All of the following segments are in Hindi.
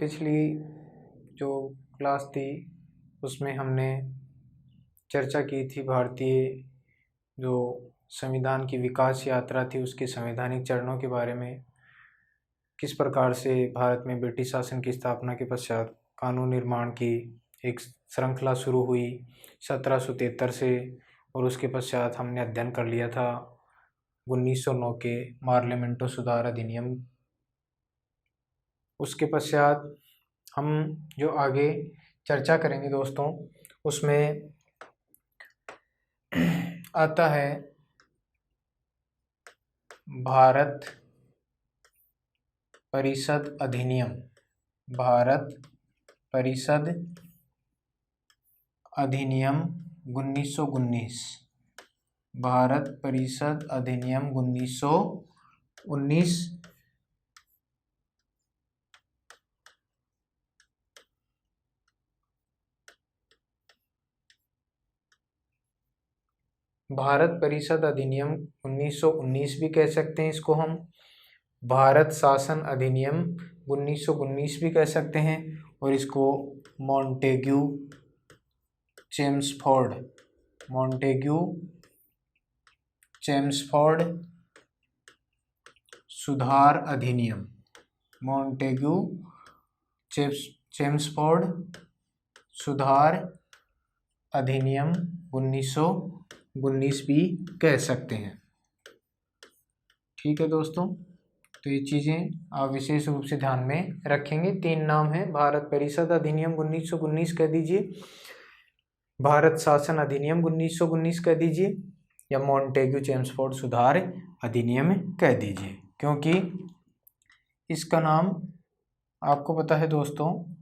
पिछली जो क्लास थी उसमें हमने चर्चा की थी भारतीय जो संविधान की विकास यात्रा थी उसके संवैधानिक चरणों के बारे में, किस प्रकार से भारत में ब्रिटिश शासन की स्थापना के पश्चात कानून निर्माण की एक श्रृंखला शुरू हुई 1773 से, और उसके पश्चात हमने अध्ययन कर लिया था 1909 के पार्लियामेंटो सुधार अधिनियम। उसके पश्चात हम जो आगे चर्चा करेंगे दोस्तों उसमें आता है भारत परिषद अधिनियम। भारत परिषद अधिनियम 1919। भारत परिषद अधिनियम 1919 भारत परिषद अधिनियम 1919 भी कह सकते हैं इसको हम। भारत शासन अधिनियम 1919 भी कह सकते हैं, और इसको मॉन्टेग्यू चेम्सफोर्ड सुधार अधिनियम। मॉन्टेग्यू चेम्सफोर्ड सुधार अधिनियम 1919 भी कह सकते हैं। ठीक है दोस्तों, तो ये चीज़ें आप विशेष रूप से ध्यान में रखेंगे। 3 नाम है, भारत परिषद अधिनियम 1919 कह दीजिए, भारत शासन अधिनियम 1919 कह दीजिए, या मॉन्टेग्यू चेम्सफोर्ड सुधार अधिनियम कह दीजिए, क्योंकि इसका नाम आपको पता है दोस्तों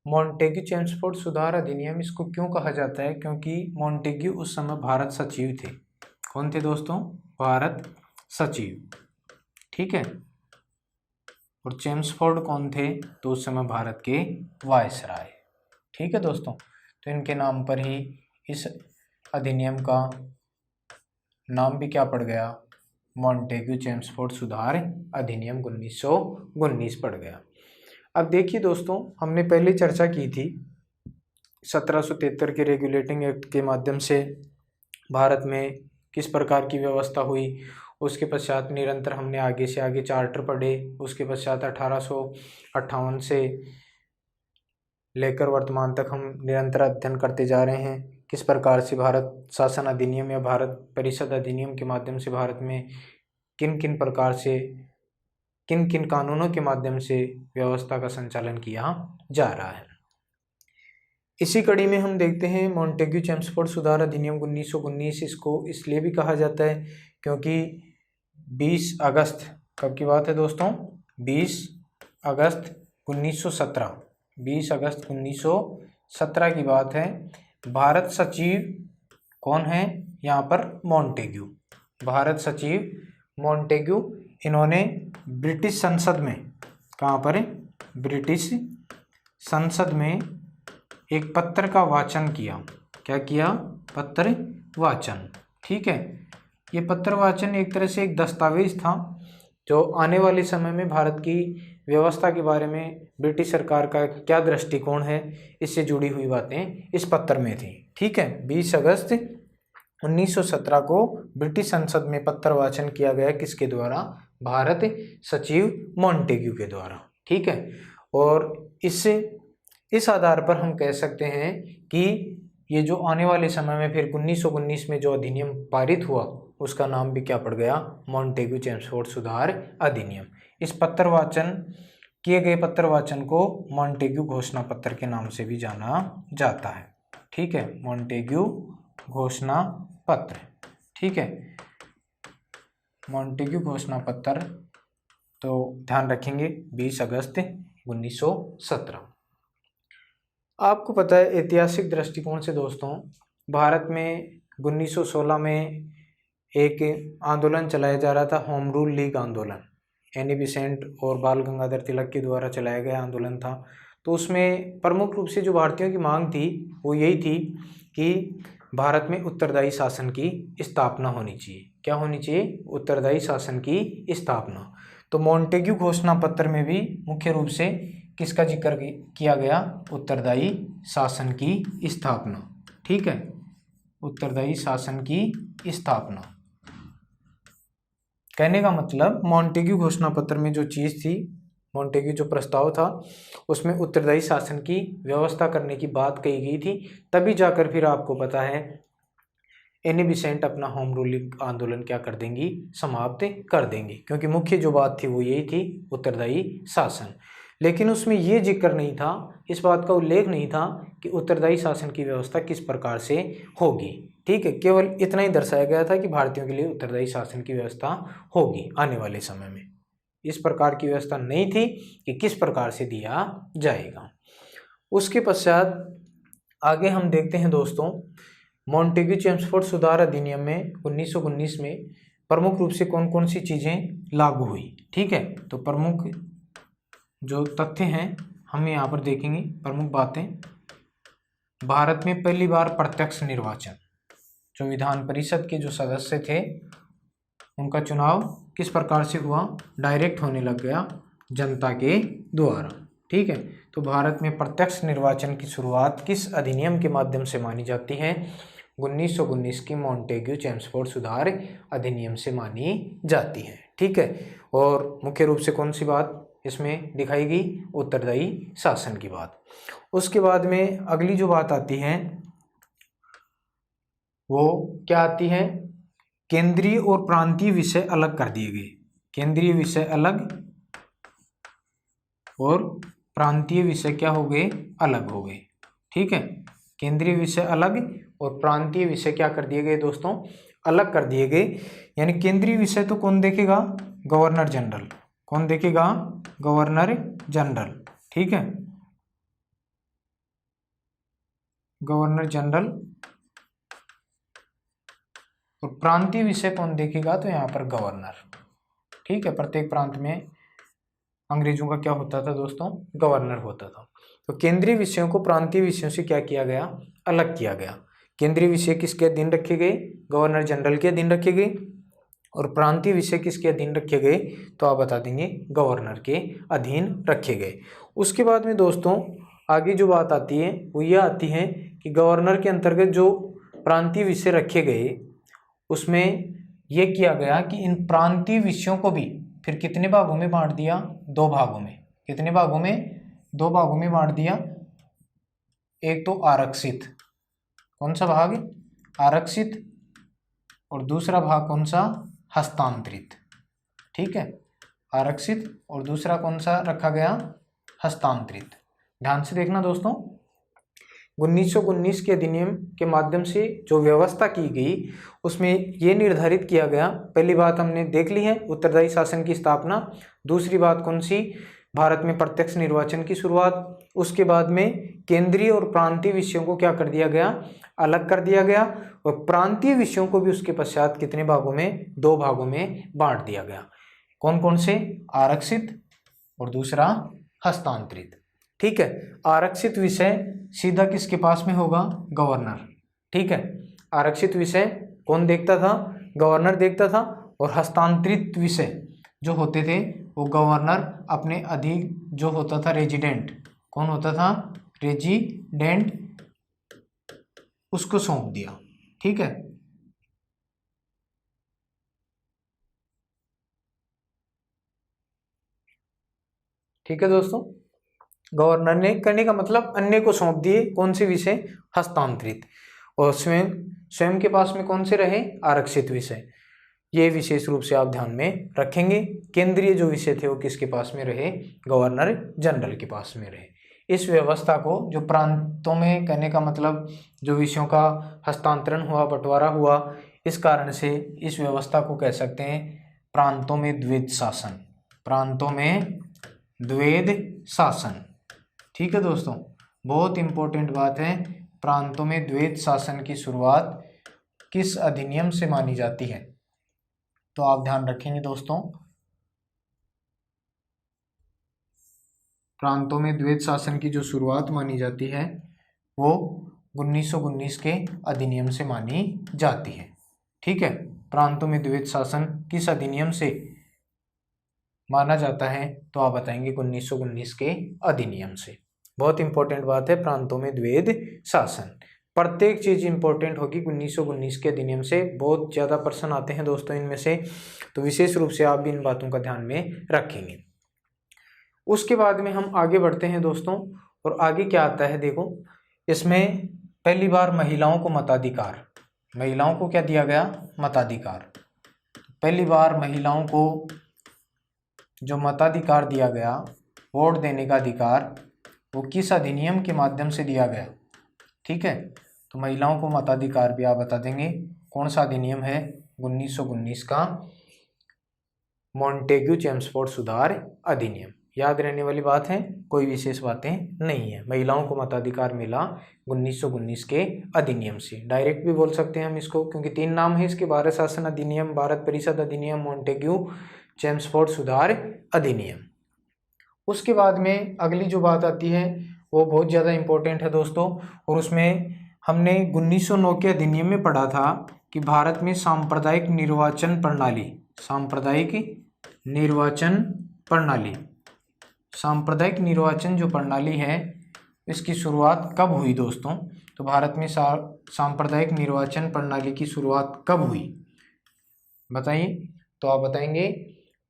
मॉन्टेग्यू चेम्सफोर्ड सुधार अधिनियम इसको क्यों कहा जाता है, क्योंकि मॉन्टेग्यू उस समय भारत सचिव थे। कौन थे दोस्तों? भारत सचिव। ठीक है, और चेम्सफोर्ड कौन थे? तो उस समय भारत के वायसराय। ठीक है दोस्तों, तो इनके नाम पर ही इस अधिनियम का नाम भी क्या पड़ गया? मॉन्टेग्यू चेम्सफोर्ड सुधार अधिनियम 1919 पड़ गया। अब देखिए दोस्तों, हमने पहले चर्चा की थी 1773 के रेगुलेटिंग एक्ट के माध्यम से भारत में किस प्रकार की व्यवस्था हुई। उसके पश्चात निरंतर हमने आगे से आगे चार्टर पढ़े। उसके पश्चात 1858 से लेकर वर्तमान तक हम निरंतर अध्ययन करते जा रहे हैं किस प्रकार से भारत शासन अधिनियम या भारत परिषद अधिनियम के माध्यम से भारत में किन किन प्रकार से किन किन कानूनों के माध्यम से व्यवस्था का संचालन किया जा रहा है। इसी कड़ी में हम देखते हैं मॉन्टेग्यू चेम्सफोर्ड सुधार अधिनियम 1919। इसको इसलिए भी कहा जाता है क्योंकि 20 अगस्त कब की बात है दोस्तों? 20 अगस्त 1917। 20 अगस्त 1917 की बात है। भारत सचिव कौन है यहाँ पर? मॉन्टेग्यू। भारत सचिव मॉन्टेग्यू, इन्होंने ब्रिटिश संसद में, कहाँ पर? ब्रिटिश संसद में एक पत्र का वाचन किया। क्या किया? पत्र वाचन। ठीक है, ये पत्र वाचन एक तरह से एक दस्तावेज था जो आने वाले समय में भारत की व्यवस्था के बारे में ब्रिटिश सरकार का क्या दृष्टिकोण है इससे जुड़ी हुई बातें इस पत्र में थी। ठीक है, 20 अगस्त 1917 को ब्रिटिश संसद में पत्र वाचन किया गया। किसके द्वारा? भारत सचिव मॉन्टेग्यू के द्वारा। ठीक है, और इस आधार पर हम कह सकते हैं कि ये जो आने वाले समय में फिर 1919 में जो अधिनियम पारित हुआ उसका नाम भी क्या पड़ गया? मॉन्टेग्यू चेम्सफोर्ड सुधार अधिनियम। इस पत्र वाचन किए गए पत्र वाचन को मॉन्टेग्यू घोषणा पत्र के नाम से भी जाना जाता है। ठीक है, मॉन्टेग्यू घोषणा पत्र। ठीक है, मॉन्टेग्यू घोषणा पत्र, तो ध्यान रखेंगे 20 अगस्त 1917। आपको पता है ऐतिहासिक दृष्टिकोण से दोस्तों भारत में 1916 में एक आंदोलन चलाया जा रहा था, होम रूल लीग आंदोलन। एनी बेसेंट और बाल गंगाधर तिलक के द्वारा चलाया गया आंदोलन था। तो उसमें प्रमुख रूप से जो भारतीयों की मांग थी वो यही थी कि भारत में उत्तरदायी शासन की स्थापना होनी चाहिए। क्या होनी चाहिए? उत्तरदायी शासन की स्थापना। तो मॉन्टेग्यू घोषणा पत्र में भी मुख्य रूप से किसका जिक्र किया गया? उत्तरदायी शासन की स्थापना। ठीक है, उत्तरदायी शासन की स्थापना। कहने का मतलब मॉन्टेग्यू घोषणा पत्र में जो चीज थी, मॉन्टेग्यू जो प्रस्ताव था, उसमें उत्तरदायी शासन की व्यवस्था करने की बात कही गई थी। तभी जाकर फिर आपको पता है एनी बेसेंट अपना होम रूल आंदोलन क्या कर देंगी? समाप्त कर देंगी, क्योंकि मुख्य जो बात थी वो यही थी, उत्तरदायी शासन। लेकिन उसमें ये जिक्र नहीं था, इस बात का उल्लेख नहीं था कि उत्तरदायी शासन की व्यवस्था किस प्रकार से होगी। ठीक है, केवल इतना ही दर्शाया गया था कि भारतीयों के लिए उत्तरदायी शासन की व्यवस्था होगी आने वाले समय में। इस प्रकार की व्यवस्था नहीं थी कि किस प्रकार से दिया जाएगा। उसके पश्चात आगे हम देखते हैं दोस्तों, मॉन्टेग्यू चेम्सफोर्ड सुधार अधिनियम में 1919 में प्रमुख रूप से कौन कौन सी चीज़ें लागू हुई। ठीक है, तो प्रमुख जो तथ्य हैं हम यहाँ पर देखेंगे, प्रमुख बातें। भारत में पहली बार प्रत्यक्ष निर्वाचन, जो विधान परिषद के जो सदस्य थे उनका चुनाव किस प्रकार से हुआ? डायरेक्ट होने लग गया जनता के द्वारा। ठीक है, तो भारत में प्रत्यक्ष निर्वाचन की शुरुआत किस अधिनियम के माध्यम से मानी जाती है? 1919 की मॉन्टेग्यू चेम्सफोर्ड सुधार अधिनियम से मानी जाती है। ठीक है, और मुख्य रूप से कौन सी बात इसमें दिखाई गई? उत्तरदायी शासन की बात। उसके बाद में अगली जो बात आती है वो क्या आती है? केंद्रीय और प्रांतीय विषय अलग कर दिए गए। केंद्रीय विषय अलग और प्रांतीय विषय क्या हो गए? अलग हो गए। ठीक है, केंद्रीय विषय अलग और प्रांतीय विषय क्या कर दिए गए दोस्तों? अलग कर दिए गए। यानी केंद्रीय विषय तो कौन देखेगा? Governor general. कौन देखेगा? Governor general. ठीक है, गवर्नर जनरल। और प्रांतीय विषय कौन देखेगा? तो यहाँ पर गवर्नर। ठीक है, प्रत्येक प्रांत में अंग्रेजों का क्या होता था दोस्तों? गवर्नर होता था। तो केंद्रीय विषयों को प्रांतीय विषयों से क्या किया गया? अलग किया गया। केंद्रीय विषय किसके अधीन रखे गए? गवर्नर जनरल के अधीन रखे गए। और प्रांतीय विषय किसके अधीन रखे गए? तो आप बता देंगे गवर्नर के अधीन रखे गए। उसके बाद में दोस्तों आगे जो बात आती है वो यह आती है कि गवर्नर के अंतर्गत जो प्रांतीय विषय रखे गए उसमें यह किया गया कि इन प्रांतीय विषयों को भी फिर कितने भागों में बांट दिया? 2 भागों में। कितने भागों में? 2 भागों में बांट दिया। एक तो आरक्षित, कौन सा भाग? आरक्षित। और दूसरा भाग कौन सा? हस्तांतरित। ठीक है, आरक्षित और दूसरा कौन सा रखा गया? हस्तांतरित। ध्यान से देखना दोस्तों, 1919 के अधिनियम के माध्यम से जो व्यवस्था की गई उसमें ये निर्धारित किया गया, पहली बात हमने देख ली है उत्तरदायी शासन की स्थापना। दूसरी बात कौन सी? भारत में प्रत्यक्ष निर्वाचन की शुरुआत। उसके बाद में केंद्रीय और प्रांतीय विषयों को क्या कर दिया गया? अलग कर दिया गया। और प्रांतीय विषयों को भी उसके पश्चात कितने भागों में? 2 भागों में बांट दिया गया। कौन कौन से? आरक्षित और दूसरा हस्तांतरित। ठीक है, आरक्षित विषय सीधा किसके पास में होगा? गवर्नर। ठीक है, आरक्षित विषय कौन देखता था? गवर्नर देखता था। और हस्तांतरित विषय जो होते थे वो गवर्नर अपने अधीन जो होता था रेजिडेंट, कौन होता था? रेजिडेंट, उसको सौंप दिया। ठीक है, ठीक है दोस्तों, गवर्नर ने करने का मतलब अन्य को सौंप दिए। कौन से विषय? हस्तांतरित। और स्वयं स्वयं के पास में कौन से रहे? आरक्षित विषय। ये विशेष रूप से आप ध्यान में रखेंगे। केंद्रीय जो विषय थे वो किसके पास में रहे? गवर्नर जनरल के पास में रहे। इस व्यवस्था को जो प्रांतों में, कहने का मतलब जो विषयों का हस्तांतरण हुआ, बंटवारा हुआ, इस कारण से इस व्यवस्था को कह सकते हैं प्रांतों में द्वैध शासन। प्रांतों में द्वैध शासन। ठीक है दोस्तों, बहुत इंपॉर्टेंट बात है, प्रांतों में द्वैध शासन की शुरुआत किस अधिनियम से मानी जाती है? तो आप ध्यान रखेंगे दोस्तों, प्रांतों में द्वैध शासन की जो शुरुआत मानी जाती है वो 1919 के अधिनियम से मानी जाती है। ठीक है, प्रांतों में द्वैध शासन किस अधिनियम से माना जाता है, तो आप बताएंगे 1919 के अधिनियम से। बहुत इंपॉर्टेंट बात है, प्रांतों में द्वैध शासन, प्रत्येक चीज इंपॉर्टेंट होगी 1919 के अधिनियम से। बहुत ज्यादा प्रश्न आते हैं दोस्तों इनमें से, तो विशेष रूप से आप भी इन बातों का ध्यान में रखेंगे। उसके बाद में हम आगे बढ़ते हैं दोस्तों, और आगे क्या आता है देखो, इसमें पहली बार महिलाओं को मताधिकार, महिलाओं को क्या दिया गया, मताधिकार। पहली बार महिलाओं को जो मताधिकार दिया गया, वोट देने का अधिकार, वो किस अधिनियम के माध्यम से दिया गया। ठीक है, तो महिलाओं को मताधिकार भी आप बता देंगे कौन सा अधिनियम है, 1919 का मॉन्टेग्यू चेम्सफोर्ड सुधार अधिनियम। याद रहने वाली बात है, कोई विशेष बातें नहीं है। महिलाओं को मताधिकार मिला 1919 के अधिनियम से। डायरेक्ट भी बोल सकते हैं हम इसको, क्योंकि 3 नाम है इसके, भारत शासन अधिनियम, भारत परिषद अधिनियम, मॉन्टेग्यू चेम्सफोर्ड सुधार अधिनियम। उसके बाद में अगली जो बात आती है वो बहुत ज़्यादा इंपॉर्टेंट है दोस्तों, और उसमें हमने 1909 के अधिनियम में पढ़ा था कि भारत में सांप्रदायिक निर्वाचन प्रणाली, सांप्रदायिक निर्वाचन प्रणाली, सांप्रदायिक निर्वाचन जो प्रणाली है इसकी शुरुआत कब हुई दोस्तों। तो भारत में सांप्रदायिक निर्वाचन प्रणाली की शुरुआत कब हुई बताइए, तो आप बताएंगे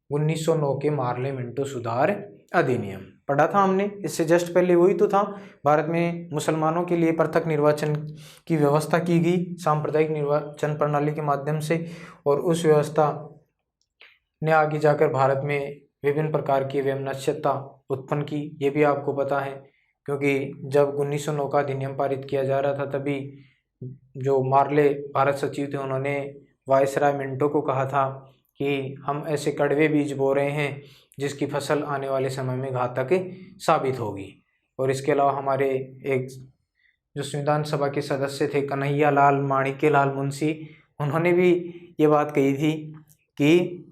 1909 के मार्ले मिंटो सुधार अधिनियम। पढ़ा था हमने, इससे जस्ट पहले वही तो था, भारत में मुसलमानों के लिए पृथक निर्वाचन की व्यवस्था की गई सांप्रदायिक निर्वाचन प्रणाली के माध्यम से, और उस व्यवस्था ने आगे जाकर भारत में विभिन्न प्रकार की वैमनस्यता उत्पन्न की। ये भी आपको पता है, क्योंकि जब 1909 का अधिनियम पारित किया जा रहा था तभी जो मार्ले भारत सचिव थे उन्होंने वायसराय मिंटो को कहा था कि हम ऐसे कड़वे बीज बो रहे हैं जिसकी फसल आने वाले समय में घातक साबित होगी। और इसके अलावा हमारे एक जो संविधान सभा के सदस्य थे कन्हैया लाल माणिक्य लाल मुंशी, उन्होंने भी ये बात कही थी कि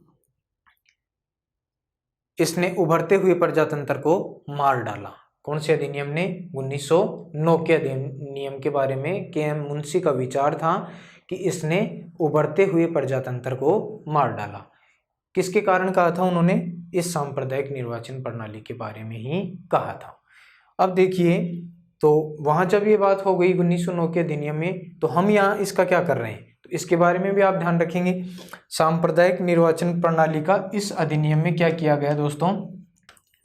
इसने उभरते हुए प्रजातंत्र को मार डाला। कौन से अधिनियम ने, 1909 के अधिनियम के बारे में के.एम. मुंशी का विचार था कि इसने उभरते हुए प्रजातंत्र को मार डाला। किसके कारण कहा था उन्होंने, इस सांप्रदायिक निर्वाचन प्रणाली के बारे में ही कहा था। अब देखिए, तो वहां जब ये बात हो गई 1909 के अधिनियम में, तो हम यहाँ इसका क्या कर रहे हैं, तो इसके बारे में भी आप ध्यान रखेंगे। सांप्रदायिक निर्वाचन प्रणाली का इस अधिनियम में क्या किया गया दोस्तों,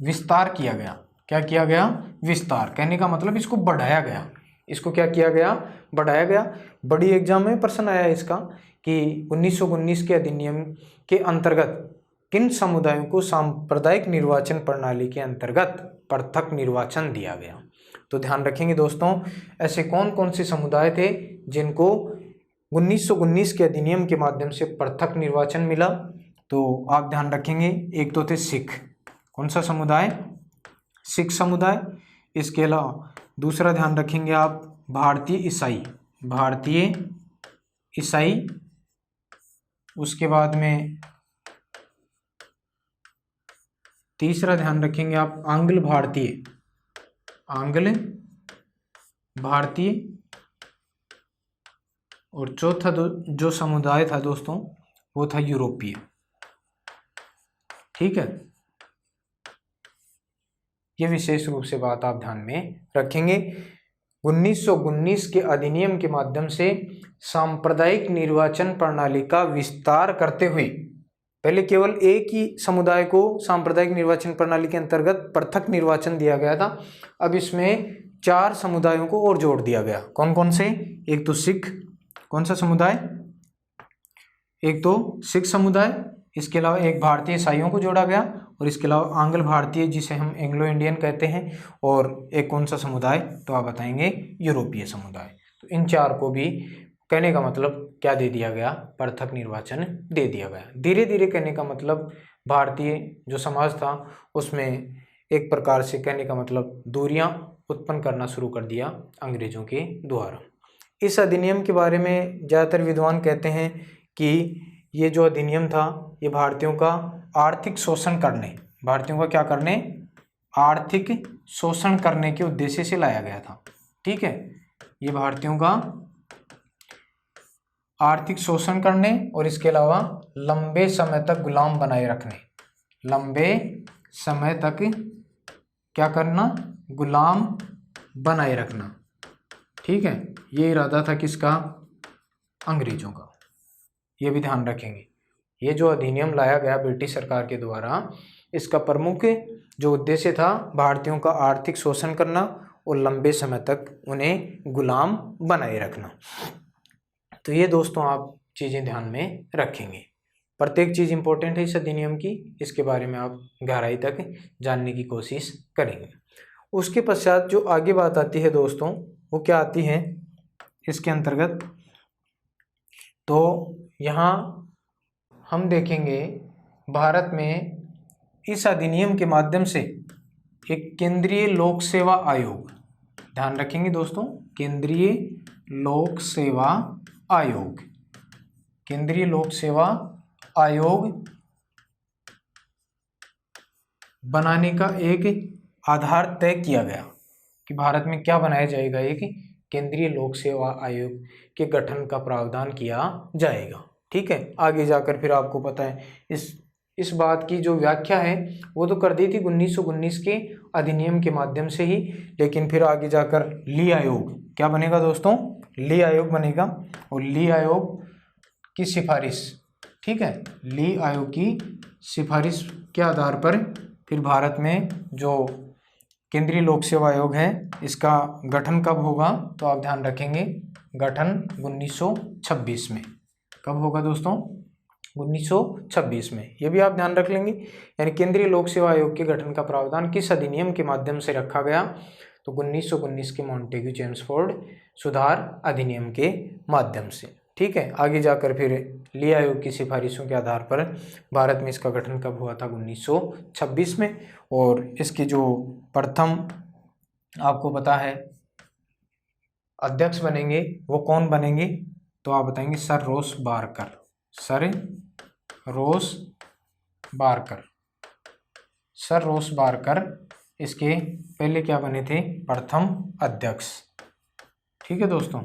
विस्तार किया गया। क्या किया गया, विस्तार। कहने का मतलब इसको बढ़ाया गया। इसको क्या किया गया, बढ़ाया गया। बड़ी एग्जाम में प्रश्न आया इसका कि 1919 के अधिनियम के अंतर्गत किन समुदायों को सांप्रदायिक निर्वाचन प्रणाली के अंतर्गत पृथक निर्वाचन दिया गया। तो ध्यान रखेंगे दोस्तों, ऐसे कौन कौन से समुदाय थे जिनको 1919 के अधिनियम के माध्यम से पृथक निर्वाचन मिला। तो आप ध्यान रखेंगे, एक तो थे सिख। कौन सा समुदाय, सिख समुदाय। इसके अलावा दूसरा ध्यान रखेंगे आप, भारतीय ईसाई, भारतीय ईसाई। उसके बाद में तीसरा ध्यान रखेंगे आप, आंग्ल भारतीय, आंग्ल भारतीय। और चौथा जो समुदाय था दोस्तों वो था यूरोपीय। ठीक है, ये विशेष रूप से बात आप ध्यान में रखेंगे। 1919 के अधिनियम के माध्यम से सांप्रदायिक निर्वाचन प्रणाली का विस्तार करते हुए, पहले केवल एक ही समुदाय को सांप्रदायिक निर्वाचन प्रणाली के अंतर्गत पृथक निर्वाचन दिया गया था, अब इसमें 4 समुदायों को और जोड़ दिया गया। कौन कौन से, एक तो सिख, कौन सा समुदाय, एक तो सिख समुदाय, इसके अलावा एक भारतीय ईसाइयों को जोड़ा गया, और इसके अलावा आंग्ल भारतीय जिसे हम एंग्लो इंडियन कहते हैं, और एक कौन सा समुदाय, तो आप बताएंगे यूरोपीय समुदाय। तो इन 4 को भी कहने का मतलब क्या दे दिया गया, पृथक निर्वाचन दे दिया गया। धीरे धीरे कहने का मतलब भारतीय जो समाज था उसमें एक प्रकार से कहने का मतलब दूरियां उत्पन्न करना शुरू कर दिया अंग्रेजों के द्वारा। इस अधिनियम के बारे में ज़्यादातर विद्वान कहते हैं कि ये जो अधिनियम था ये भारतीयों का आर्थिक शोषण करने, भारतीयों का क्या करने, आर्थिक शोषण करने के उद्देश्य से लाया गया था। ठीक है, ये भारतीयों का आर्थिक शोषण करने और इसके अलावा लंबे समय तक गुलाम बनाए रखने, लंबे समय तक क्या करना, गुलाम बनाए रखना। ठीक है, ये इरादा था किसका, अंग्रेजों का। ये भी ध्यान रखेंगे, ये जो अधिनियम लाया गया ब्रिटिश सरकार के द्वारा, इसका प्रमुख जो उद्देश्य था भारतीयों का आर्थिक शोषण करना और लंबे समय तक उन्हें गुलाम बनाए रखना। तो ये दोस्तों आप चीज़ें ध्यान में रखेंगे, प्रत्येक चीज़ इंपॉर्टेंट है इस अधिनियम की, इसके बारे में आप गहराई तक जानने की कोशिश करेंगे। उसके पश्चात जो आगे बात आती है दोस्तों, वो क्या आती है इसके अंतर्गत, तो यहाँ हम देखेंगे भारत में इस अधिनियम के माध्यम से एक केंद्रीय लोक सेवा आयोग, ध्यान रखेंगे दोस्तों, केंद्रीय लोक सेवा आयोग, केंद्रीय लोक सेवा आयोग बनाने का एक आधार तय किया गया कि भारत में क्या बनाया जाएगा, एक केंद्रीय लोक सेवा आयोग के गठन का प्रावधान किया जाएगा। ठीक है, आगे जाकर फिर आपको पता है इस बात की जो व्याख्या है वो तो कर दी थी 1919 के अधिनियम के माध्यम से ही, लेकिन फिर आगे जाकर ली आयोग क्या बनेगा दोस्तों, ली आयोग बनेगा, और ली आयोग की सिफारिश, ठीक है, ली आयोग की सिफारिश के आधार पर फिर भारत में जो केंद्रीय लोक सेवा आयोग है इसका गठन कब होगा, तो आप ध्यान रखेंगे गठन 1926 में। कब होगा दोस्तों, 1926 में। ये भी आप ध्यान रख लेंगे, यानी केंद्रीय लोक सेवा आयोग के गठन का प्रावधान किस अधिनियम के माध्यम से रखा गया, तो 1919 के मॉन्टेग्यू चेम्सफोर्ड सुधार अधिनियम के माध्यम से। ठीक है, आगे जाकर फिर ली आयोग की सिफारिशों के आधार पर भारत में इसका गठन कब हुआ था, 1926 में। और इसके जो प्रथम आपको पता है अध्यक्ष बनेंगे वो कौन बनेंगे, तो आप बताएंगे सर रोस बारकर, सर रोस बारकर, सर रोस बारकर इसके पहले क्या बने थे, प्रथम अध्यक्ष। ठीक है दोस्तों,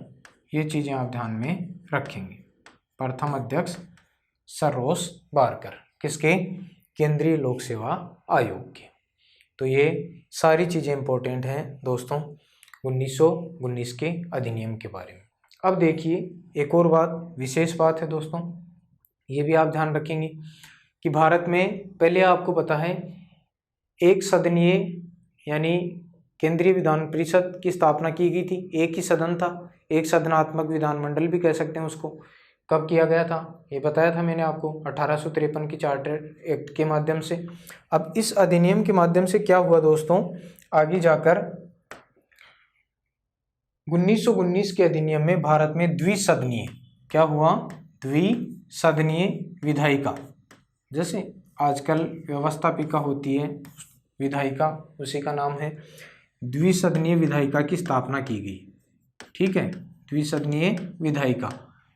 ये चीज़ें आप ध्यान में रखेंगे, प्रथम अध्यक्ष सर रोस बारकर, किसके, केंद्रीय लोक सेवा आयोग के। तो ये सारी चीज़ें इंपॉर्टेंट हैं दोस्तों 1919 के अधिनियम के बारे में। अब देखिए एक और बात, विशेष बात है दोस्तों, ये भी आप ध्यान रखेंगे कि भारत में पहले आपको पता है एक सदनीय यानी केंद्रीय विधान परिषद की स्थापना की गई थी, एक ही सदन था, एक सदनात्मक विधानमंडल भी कह सकते हैं उसको। कब किया गया था, ये बताया था मैंने आपको 1853 की चार्टर एक्ट के माध्यम से। अब इस अधिनियम के माध्यम से क्या हुआ दोस्तों, आगे जाकर 1919 के अधिनियम में भारत में द्विसदनीय क्या हुआ, द्विसदनीय विधायिका, जैसे आजकल व्यवस्थापिका होती है विधायिका, उसी का नाम है द्विसदनीय विधायिका की स्थापना की गई। ठीक है, द्विसदनीय विधायिका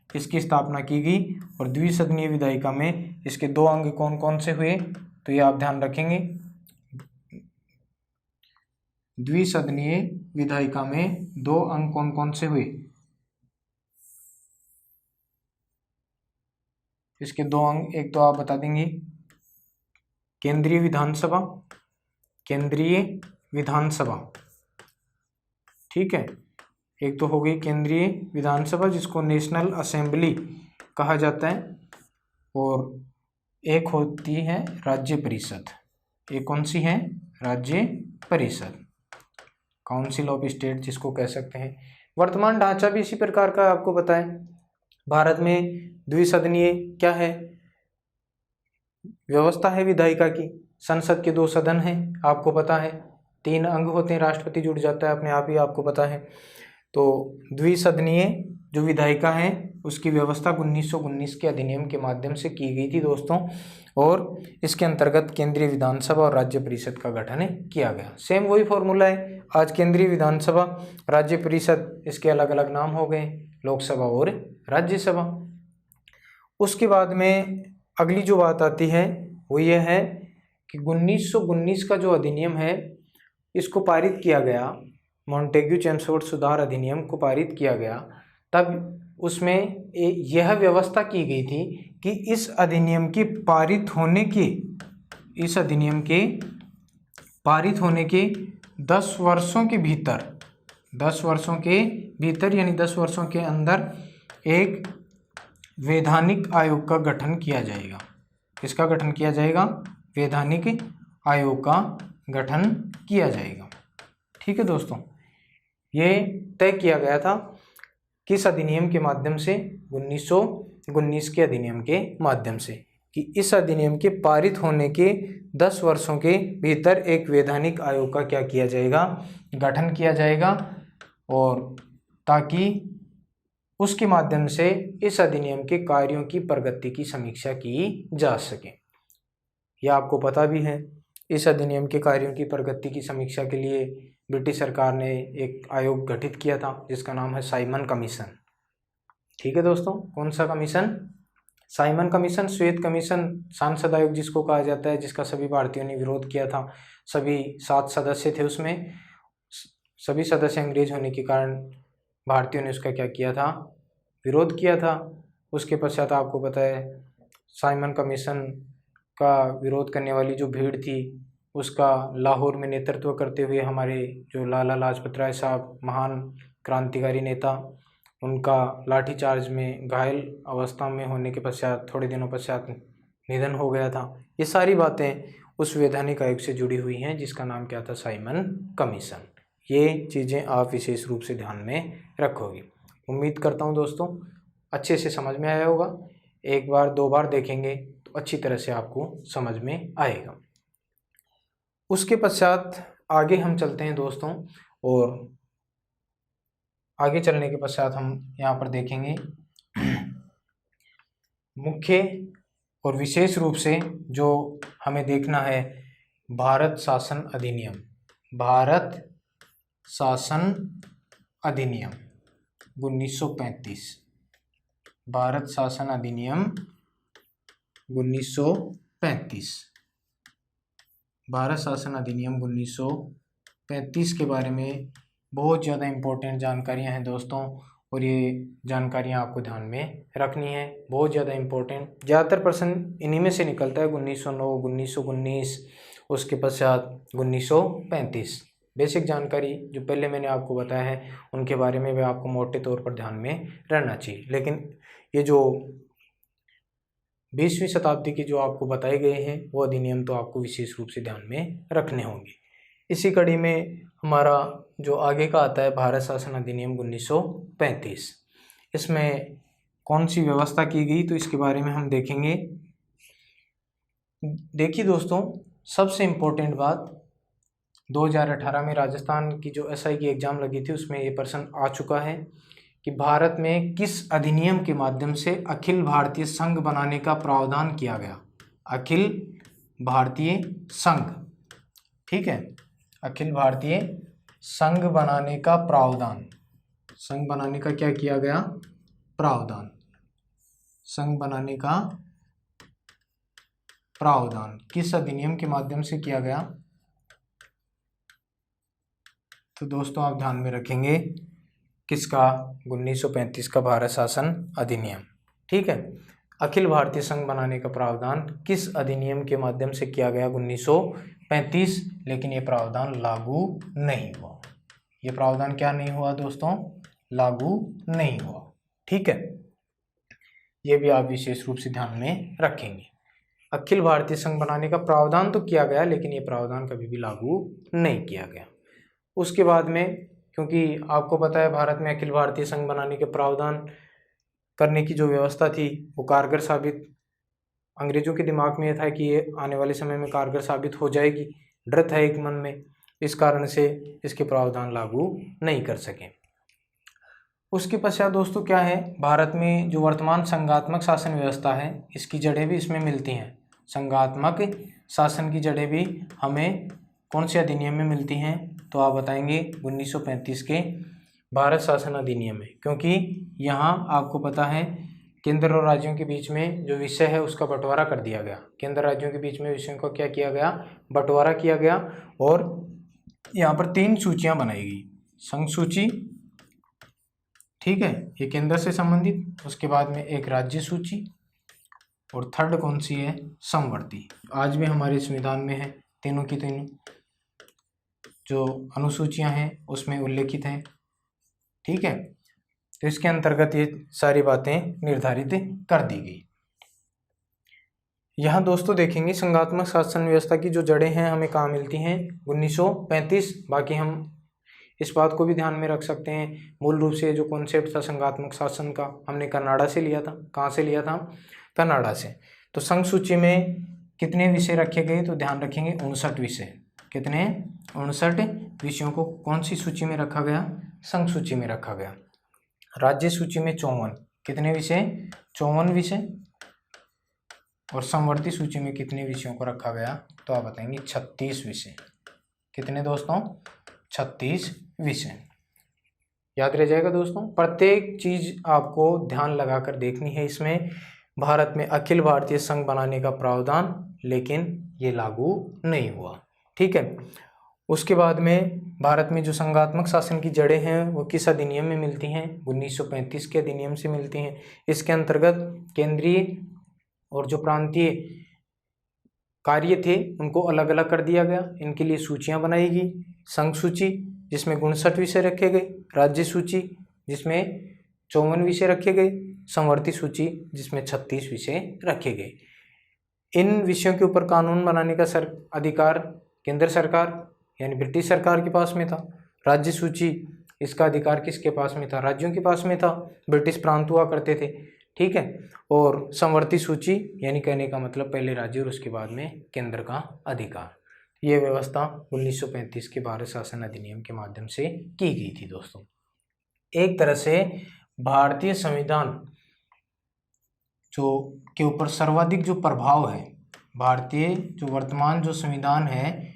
इसकी स्थापना की गई, और द्विसदनीय विधायिका में इसके दो अंग कौन कौन से हुए, तो ये आप ध्यान रखेंगे, द्विसदनीय विधायिका में दो अंग कौन कौन से हुए, इसके दो अंग, एक तो आप बता देंगे केंद्रीय विधानसभा, केंद्रीय विधानसभा, ठीक है, एक तो हो गई केंद्रीय विधानसभा जिसको नेशनल असेंबली कहा जाता है, और एक होती है राज्य परिषद। एक कौन सी है, राज्य परिषद, काउंसिल ऑफ स्टेट जिसको कह सकते हैं। वर्तमान ढांचा भी इसी प्रकार का आपको पता है, भारत में द्विसदनीय क्या है, व्यवस्था है विधायिका की, संसद के दो सदन हैं आपको पता है, तीन अंग होते हैं, राष्ट्रपति जुड़ जाता है अपने आप ही आपको पता है। तो द्विसदनीय जो विधायिका है उसकी व्यवस्था 1919 के अधिनियम के माध्यम से की गई थी दोस्तों, और इसके अंतर्गत केंद्रीय विधानसभा और राज्य परिषद का गठन किया गया। सेम वही फॉर्मूला है, आज केंद्रीय विधानसभा, राज्य परिषद, इसके अलग अलग नाम हो गए, लोकसभा और राज्यसभा। उसके बाद में अगली जो बात आती है वो ये है कि 1919 का जो अधिनियम है इसको पारित किया गया, मॉन्टेग्यू चेम्सफोर्ड सुधार अधिनियम को पारित किया गया, तब उसमें यह व्यवस्था की गई थी कि इस अधिनियम के पारित होने के 10 वर्षों के भीतर, 10 वर्षों के भीतर यानी 10 वर्षों के अंदर एक वैधानिक आयोग का गठन किया जाएगा। किसका गठन किया जाएगा? वैधानिक आयोग का गठन किया जाएगा। ठीक है दोस्तों, ये तय किया गया था किस अधिनियम के माध्यम से? 1919 के अधिनियम के माध्यम से, कि इस अधिनियम के पारित होने के 10 वर्षों के भीतर एक वैधानिक आयोग का क्या किया जाएगा? गठन किया जाएगा, और ताकि उसके माध्यम से इस अधिनियम के कार्यों की प्रगति की समीक्षा की जा सके। यह आपको पता भी है, इस अधिनियम के कार्यों की प्रगति की समीक्षा के लिए ब्रिटिश सरकार ने एक आयोग गठित किया था जिसका नाम है साइमन कमीशन। ठीक है दोस्तों, कौन सा कमीशन? साइमन कमीशन, श्वेत कमीशन, सांसद आयोग जिसको कहा जाता है, जिसका सभी भारतीयों ने विरोध किया था। सभी 7 सदस्य थे उसमें, सभी सदस्य अंग्रेज होने के कारण भारतीयों ने उसका क्या किया था? विरोध किया था। उसके पश्चात आपको पता है साइमन कमीशन का विरोध करने वाली जो भीड़ थी उसका लाहौर में नेतृत्व करते हुए हमारे जो लाला लाजपत राय साहब, महान क्रांतिकारी नेता, उनका लाठीचार्ज में घायल अवस्था में होने के पश्चात थोड़े दिनों पश्चात निधन हो गया था। ये सारी बातें उस वैधानिक आयोग से जुड़ी हुई हैं जिसका नाम क्या था? Simon commission. ये चीज़ें आप विशेष रूप से ध्यान में रखोगे। उम्मीद करता हूँ दोस्तों अच्छे से समझ में आया होगा। एक बार 2 बार देखेंगे तो अच्छी तरह से आपको समझ में आएगा। उसके पश्चात आगे हम चलते हैं दोस्तों, और आगे चलने के पश्चात हम यहाँ पर देखेंगे मुख्य और विशेष रूप से जो हमें देखना है भारत शासन अधिनियम। भारत शासन अधिनियम 1935। भारत शासन अधिनियम 1935। भारत शासन अधिनियम 1935 के बारे में बहुत ज़्यादा इम्पोर्टेंट जानकारियां हैं दोस्तों, और ये जानकारियां आपको ध्यान में रखनी है, बहुत ज़्यादा इम्पोर्टेंट। ज़्यादातर प्रश्न इन्हीं में से निकलता है, 1909, 1919, उसके पश्चात 1935। बेसिक जानकारी जो पहले मैंने आपको बताया है उनके बारे में भी आपको मोटे तौर पर ध्यान में रहना चाहिए, लेकिन ये जो 20वीं शताब्दी के जो आपको बताए गए हैं वो अधिनियम तो आपको विशेष रूप से ध्यान में रखने होंगे। इसी कड़ी में हमारा जो आगे का आता है भारत शासन अधिनियम 1935। इसमें कौन सी व्यवस्था की गई तो इसके बारे में हम देखेंगे। देखिए दोस्तों, सबसे इम्पोर्टेंट बात, 2018 में राजस्थान की जो SI की एग्ज़ाम लगी थी उसमें ये प्रश्न आ चुका है कि भारत में किस अधिनियम के माध्यम से अखिल भारतीय संघ बनाने का प्रावधान किया गया? अखिल भारतीय संघ, ठीक है, अखिल भारतीय संघ बनाने का प्रावधान। संघ बनाने का क्या किया गया? प्रावधान। संघ बनाने का प्रावधान किस अधिनियम के माध्यम से किया गया? तो दोस्तों आप ध्यान में रखेंगे किसका? 1935 का भारत शासन अधिनियम। ठीक है, अखिल भारतीय संघ बनाने का प्रावधान किस अधिनियम के माध्यम से किया गया? 1935। लेकिन ये प्रावधान लागू नहीं हुआ। ये प्रावधान क्या नहीं हुआ दोस्तों? लागू नहीं हुआ। ठीक है, ये भी आप विशेष रूप से ध्यान में रखेंगे। अखिल भारतीय संघ बनाने का प्रावधान तो किया गया लेकिन ये प्रावधान कभी भी लागू नहीं किया गया। उसके बाद में, क्योंकि आपको पता है भारत में अखिल भारतीय संघ बनाने के प्रावधान करने की जो व्यवस्था थी वो कारगर साबित, अंग्रेजों के दिमाग में ये था कि ये आने वाले समय में कारगर साबित हो जाएगी, डर था एक मन में, इस कारण से इसके प्रावधान लागू नहीं कर सके। उसके पश्चात दोस्तों क्या है, भारत में जो वर्तमान संघात्मक शासन व्यवस्था है इसकी जड़ें भी इसमें मिलती हैं। संघात्मक शासन की जड़ें भी हमें कौन से अधिनियम में मिलती हैं? तो आप बताएंगे 1935 के भारत शासन अधिनियम में, क्योंकि यहाँ आपको पता है केंद्र और राज्यों के बीच में जो विषय है उसका बंटवारा कर दिया गया। केंद्र राज्यों के बीच में विषयों का क्या किया गया? बंटवारा किया गया, और यहाँ पर 3 सूचियां बनाई गई, संघ सूची, ठीक है, ये केंद्र से संबंधित, उसके बाद में एक राज्य सूची, और थर्ड कौन सी है, समवर्ती। आज भी हमारे संविधान में है, तीनों की तीनों जो अनुसूचियां हैं उसमें उल्लेखित हैं, ठीक है। तो इसके अंतर्गत ये सारी बातें निर्धारित कर दी गई। यहाँ दोस्तों देखेंगे संघात्मक शासन व्यवस्था की जो जड़ें हैं हमें कहाँ मिलती हैं, 1935। बाकी हम इस बात को भी ध्यान में रख सकते हैं, मूल रूप से जो कॉन्सेप्ट था संघात्मक शासन का हमने कनाडा से लिया था। कहाँ से लिया था, कनाडा से। तो संघ सूची में कितने विषय रखे गए, तो ध्यान रखेंगे 59 विषय। कितने, 59 विषयों को कौन सी सूची में रखा गया, संघ सूची में रखा गया। राज्य सूची में 54, कितने विषय, 54 विषय। और समवर्ती सूची में कितने विषयों को रखा गया, तो आप बताएंगे 36 विषय। कितने दोस्तों, 36 विषय। याद रह जाएगा दोस्तों। प्रत्येक चीज आपको ध्यान लगाकर देखनी है। इसमें भारत में अखिल भारतीय संघ बनाने का प्रावधान, लेकिन ये लागू नहीं हुआ, ठीक है। उसके बाद में भारत में जो संघात्मक शासन की जड़ें हैं वो किस अधिनियम में मिलती हैं, 1935 के अधिनियम से मिलती हैं। इसके अंतर्गत केंद्रीय और जो प्रांतीय कार्य थे उनको अलग अलग कर दिया गया। इनके लिए सूचियां बनाई गई, संघ सूची जिसमें 59 विषय रखे गए, राज्य सूची जिसमें 54 विषय रखे गए, समवर्ती सूची जिसमें 36 विषय रखे गए। इन विषयों के ऊपर कानून बनाने का अधिकार केंद्र सरकार यानी ब्रिटिश सरकार के पास में था। राज्य सूची, इसका अधिकार किसके पास में था, राज्यों के पास में था, ब्रिटिश प्रांत हुआ करते थे, ठीक है। और समवर्ती सूची यानी कहने का मतलब पहले राज्य और उसके बाद में केंद्र का अधिकार। ये व्यवस्था 1935 के भारत शासन अधिनियम के माध्यम से की गई थी दोस्तों। एक तरह से भारतीय संविधान जो के ऊपर सर्वाधिक जो प्रभाव है, भारतीय जो वर्तमान जो संविधान है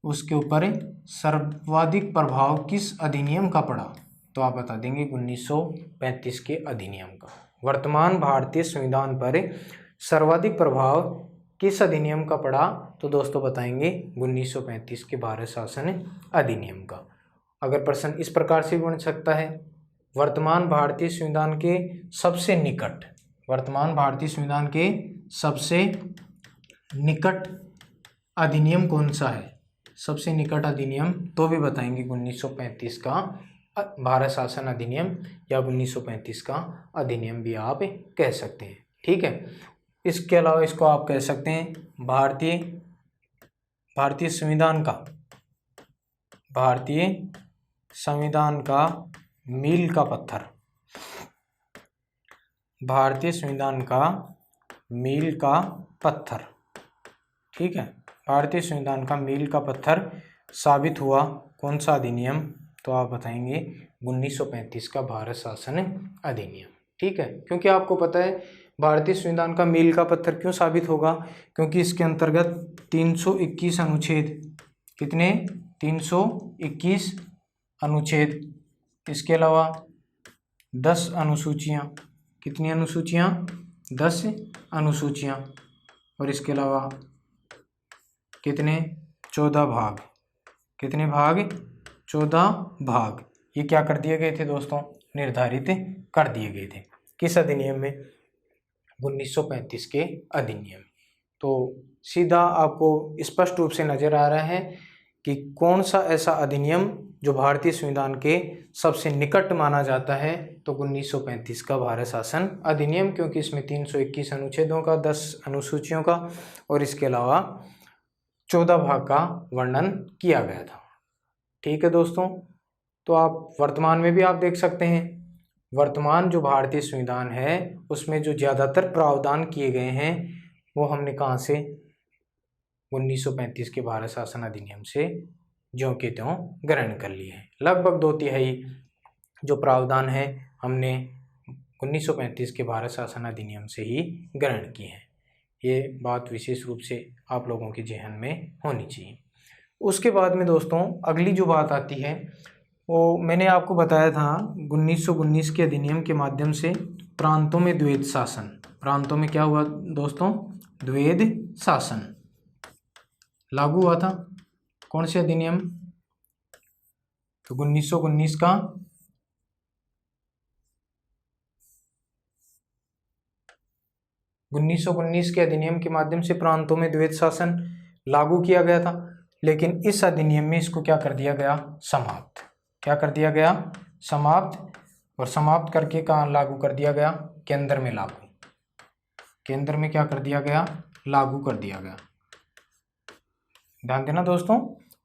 उसके ऊपर सर्वाधिक प्रभाव किस अधिनियम का पड़ा, तो आप बता देंगे 1935 के अधिनियम का। वर्तमान भारतीय संविधान पर सर्वाधिक प्रभाव किस अधिनियम का पड़ा, तो दोस्तों बताएंगे 1935 के भारत शासन अधिनियम का। अगर प्रश्न इस प्रकार से बन सकता है, वर्तमान भारतीय संविधान के सबसे निकट, वर्तमान भारतीय संविधान के सबसे निकट अधिनियम कौन सा है, सबसे निकट अधिनियम, तो भी बताएंगे 1935 का भारत शासन अधिनियम या 1935 का अधिनियम भी आप कह सकते हैं, ठीक है। इसके अलावा इसको आप कह सकते हैं भारतीय संविधान का मील का पत्थर, भारतीय संविधान का मील का पत्थर, ठीक है। भारतीय संविधान का मील का पत्थर साबित हुआ कौन सा अधिनियम, तो आप बताएंगे 1935 का भारत शासन अधिनियम, ठीक है। क्योंकि आपको पता है भारतीय संविधान का मील का पत्थर क्यों साबित होगा, क्योंकि इसके अंतर्गत 321 अनुच्छेद, कितने, 321 अनुच्छेद, इसके अलावा 10 अनुसूचियाँ, कितनी अनुसूचियाँ, 10 अनुसूचियाँ, और इसके अलावा कितने, 14 भाग, कितने भाग, 14 भाग, ये क्या कर दिए गए थे दोस्तों, निर्धारित कर दिए गए थे। किस अधिनियम में, 1935 के अधिनियम। तो सीधा आपको स्पष्ट रूप से नजर आ रहा है कि कौन सा ऐसा अधिनियम जो भारतीय संविधान के सबसे निकट माना जाता है, तो 1935 का भारत शासन अधिनियम, क्योंकि इसमें 321 अनुच्छेदों का, 10 अनुसूचियों का और इसके अलावा 14 भाग का वर्णन किया गया था, ठीक है दोस्तों। तो आप वर्तमान में भी आप देख सकते हैं, वर्तमान जो भारतीय संविधान है उसमें जो ज़्यादातर प्रावधान किए गए हैं वो हमने कहाँ से, 1935 के भारत शासन अधिनियम से ज्यों के त्यों ग्रहण कर लिए हैं। लगभग 2/3 जो प्रावधान है हमने 1935 के भारत शासन अधिनियम से ही ग्रहण किए हैं। ये बात विशेष रूप से आप लोगों के जहन में होनी चाहिए। उसके बाद में दोस्तों अगली जो बात आती है वो मैंने आपको बताया था 1919 के अधिनियम के माध्यम से प्रांतों में द्वैध शासन, प्रांतों में क्या हुआ दोस्तों, द्वैध शासन लागू हुआ था। कौन से अधिनियम, तो 1919 का 1919 के अधिनियम के माध्यम से प्रांतों में द्वैत शासन लागू किया गया था, लेकिन इस अधिनियम में इसको क्या कर दिया गया, समाप्त। क्या कर दिया गया, समाप्त। और समाप्त करके कहाँ लागू कर दिया गया, केंद्र में लागू, केंद्र में क्या कर दिया गया, लागू कर दिया गया। ध्यान देना दोस्तों,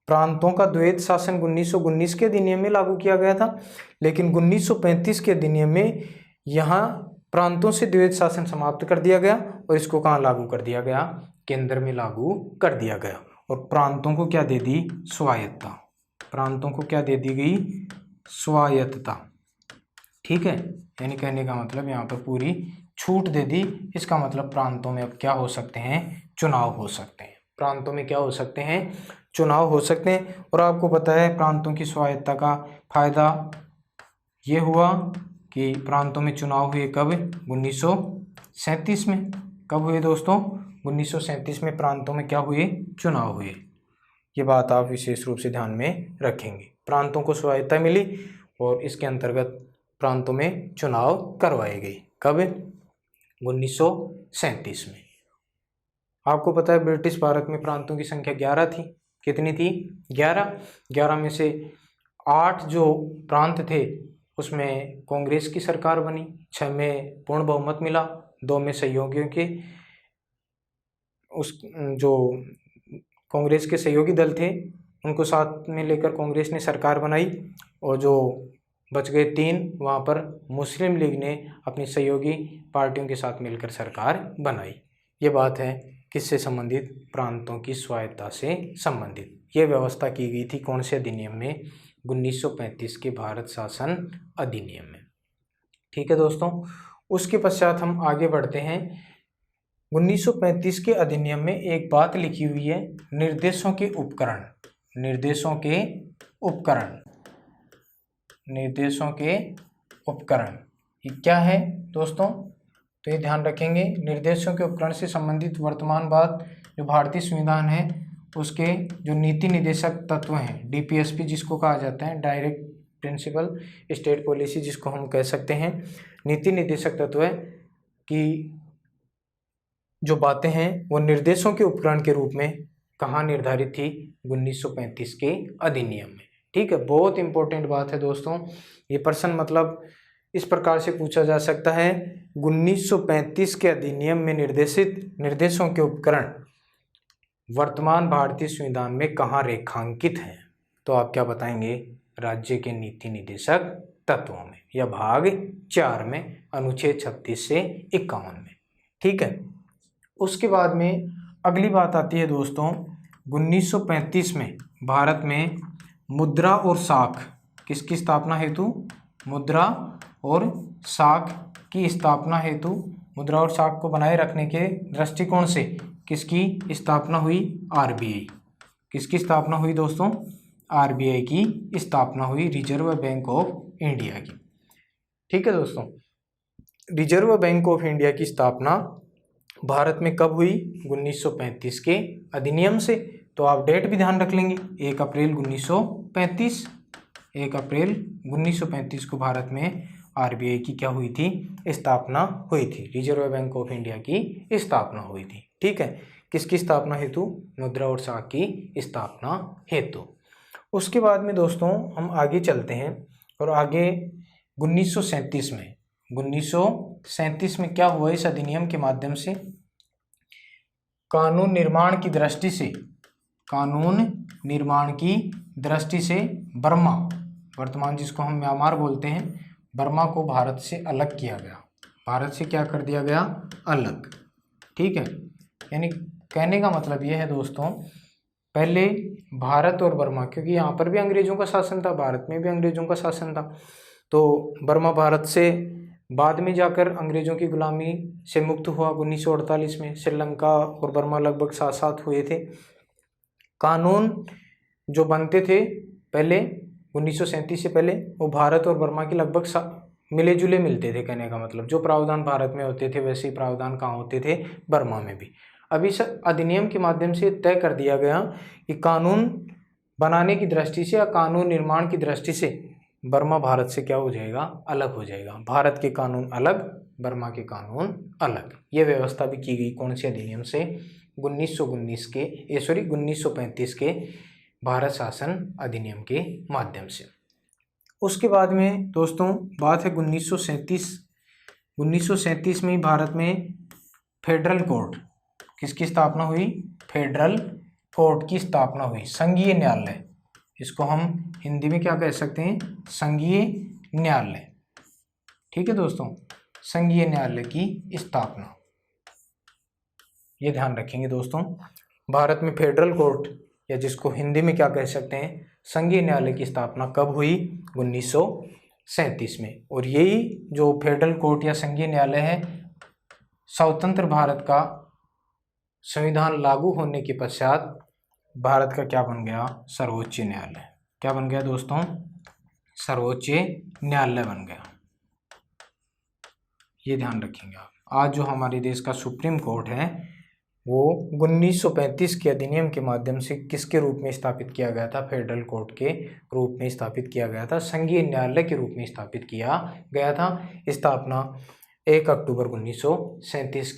प्रांतों का द्वैत शासन 1919 के अधिनियम में लागू किया गया था, लेकिन 1935 के अधिनियम में यहाँ प्रांतों से द्वैत शासन समाप्त कर दिया गया और इसको कहाँ लागू कर दिया गया, केंद्र में लागू कर दिया गया। और प्रांतों को क्या दे दी, स्वायत्तता। प्रांतों को क्या दे दी गई, स्वायत्तता। ठीक है, यानी कहने का मतलब यहाँ पर पूरी छूट दे दी। इसका मतलब प्रांतों में अब क्या हो सकते हैं, चुनाव हो सकते हैं। प्रांतों में क्या हो सकते हैं, चुनाव हो सकते हैं। और आपको पता है प्रांतों की स्वायत्तता का फायदा ये हुआ कि प्रांतों में चुनाव हुए कब, 1937 में। कब हुए दोस्तों, 1937 में प्रांतों में क्या हुए, चुनाव हुए। ये बात आप विशेष रूप से ध्यान में रखेंगे। प्रांतों को स्वायत्तता मिली और इसके अंतर्गत प्रांतों में चुनाव करवाए गए। कब, 1937 में। आपको पता है ब्रिटिश भारत में प्रांतों की संख्या 11 थी। कितनी थी, 11 में से 8 जो प्रांत थे उसमें कांग्रेस की सरकार बनी, 6 में पूर्ण बहुमत मिला, 2 में सहयोगियों के उस जो कांग्रेस के सहयोगी दल थे उनको साथ में लेकर कांग्रेस ने सरकार बनाई, और जो बच गए 3 वहाँ पर मुस्लिम लीग ने अपनी सहयोगी पार्टियों के साथ मिलकर सरकार बनाई। ये बात है किससे संबंधित, प्रांतों की स्वायत्तता से संबंधित। ये व्यवस्था की गई थी कौन से अधिनियम में, 1935 के भारत शासन अधिनियम में। ठीक है दोस्तों, उसके पश्चात हम आगे बढ़ते हैं। 1935 के अधिनियम में एक बात लिखी हुई है, निर्देशों के उपकरण। निर्देशों के उपकरण, निर्देशों के उपकरण ये क्या है दोस्तों, तो ये ध्यान रखेंगे। निर्देशों के उपकरण से संबंधित वर्तमान बात जो भारतीय संविधान है उसके जो नीति निदेशक तत्व हैं, डीपीएसपी जिसको कहा जाता है, डायरेक्ट प्रिंसिपल स्टेट पॉलिसी जिसको हम कह सकते हैं, नीति निदेशक तत्व है कि जो बातें हैं वो निर्देशों के उपकरण के रूप में कहाँ निर्धारित थी, 1935 के अधिनियम में। ठीक है, बहुत इंपॉर्टेंट बात है दोस्तों। ये प्रश्न मतलब इस प्रकार से पूछा जा सकता है, 1935 के अधिनियम में निर्देशित निर्देशों के उपकरण वर्तमान भारतीय संविधान में कहाँ रेखांकित हैं, तो आप क्या बताएंगे, राज्य के नीति निदेशक तत्वों में, या भाग 4 में, अनुच्छेद 36 से 51 में। ठीक है, उसके बाद में अगली बात आती है दोस्तों, 1935 में भारत में मुद्रा और साख किसकी स्थापना हेतु, मुद्रा और साख की स्थापना हेतु, मुद्रा और साख को बनाए रखने के दृष्टिकोण से किसकी स्थापना हुई, आरबीआई। किसकी स्थापना हुई दोस्तों, आरबीआई की स्थापना हुई, रिजर्व बैंक ऑफ इंडिया की। ठीक है दोस्तों, रिजर्व बैंक ऑफ इंडिया की स्थापना भारत में कब हुई, 1935 के अधिनियम से। तो आप डेट भी ध्यान रख लेंगे, 1 अप्रैल 1935। 1 अप्रैल 1935 को भारत में आरबीआई की क्या हुई थी, स्थापना हुई थी, रिजर्व बैंक ऑफ इंडिया की स्थापना हुई थी। ठीक है, किसकी स्थापना हेतु, मुद्रा और साख की स्थापना हेतु। उसके बाद में दोस्तों हम आगे चलते हैं और आगे 1937 में, 1937 में क्या हुआ, इस अधिनियम के माध्यम से कानून निर्माण की दृष्टि से, कानून निर्माण की दृष्टि से बर्मा, वर्तमान जिसको हम म्यांमार बोलते हैं, बर्मा को भारत से अलग किया गया। भारत से क्या कर दिया गया, अलग। ठीक है, यानी कहने का मतलब ये है दोस्तों, पहले भारत और बर्मा, क्योंकि यहाँ पर भी अंग्रेजों का शासन था, भारत में भी अंग्रेजों का शासन था, तो बर्मा भारत से बाद में जाकर अंग्रेजों की गुलामी से मुक्त हुआ 1948 में। श्रीलंका और बर्मा लगभग साथ साथ हुए थे। कानून जो बनते थे पहले 1937 से पहले, वो भारत और बर्मा के लगभग मिले जुले मिलते थे। कहने का मतलब जो प्रावधान भारत में होते थे वैसे ही प्रावधान कहाँ होते थे, बर्मा में भी। अब इस अधिनियम के माध्यम से तय कर दिया गया कि कानून बनाने की दृष्टि से या कानून निर्माण की दृष्टि से बर्मा भारत से क्या हो जाएगा, अलग हो जाएगा। भारत के कानून अलग, बर्मा के कानून अलग। ये व्यवस्था भी की गई कौन से अधिनियम से, 1935 के भारत शासन अधिनियम के माध्यम से। उसके बाद में दोस्तों बात है 1937 में भारत में फेडरल कोर्ट किसकी स्थापना हुई, फेडरल कोर्ट की स्थापना हुई, संघीय न्यायालय। इसको हम हिंदी में क्या कह सकते हैं, संघीय न्यायालय। ठीक है दोस्तों, संघीय न्यायालय की स्थापना, ये ध्यान रखेंगे दोस्तों। भारत में फेडरल कोर्ट या जिसको हिंदी में क्या कह सकते हैं, संघीय न्यायालय की स्थापना कब हुई, 1937 में। और यही जो फेडरल कोर्ट या संघीय न्यायालय है, स्वतंत्र भारत का संविधान लागू होने के पश्चात भारत का क्या बन गया, सर्वोच्च न्यायालय। क्या बन गया दोस्तों, सर्वोच्च न्यायालय बन गया। ये ध्यान रखेंगे आप। आज जो हमारे देश का सुप्रीम कोर्ट है वो 1935 के अधिनियम के माध्यम से किसके रूप में स्थापित किया गया था, फेडरल कोर्ट के रूप में स्थापित किया गया था, संघीय न्यायालय के रूप में स्थापित किया गया था। स्थापना 1 अक्टूबर 1937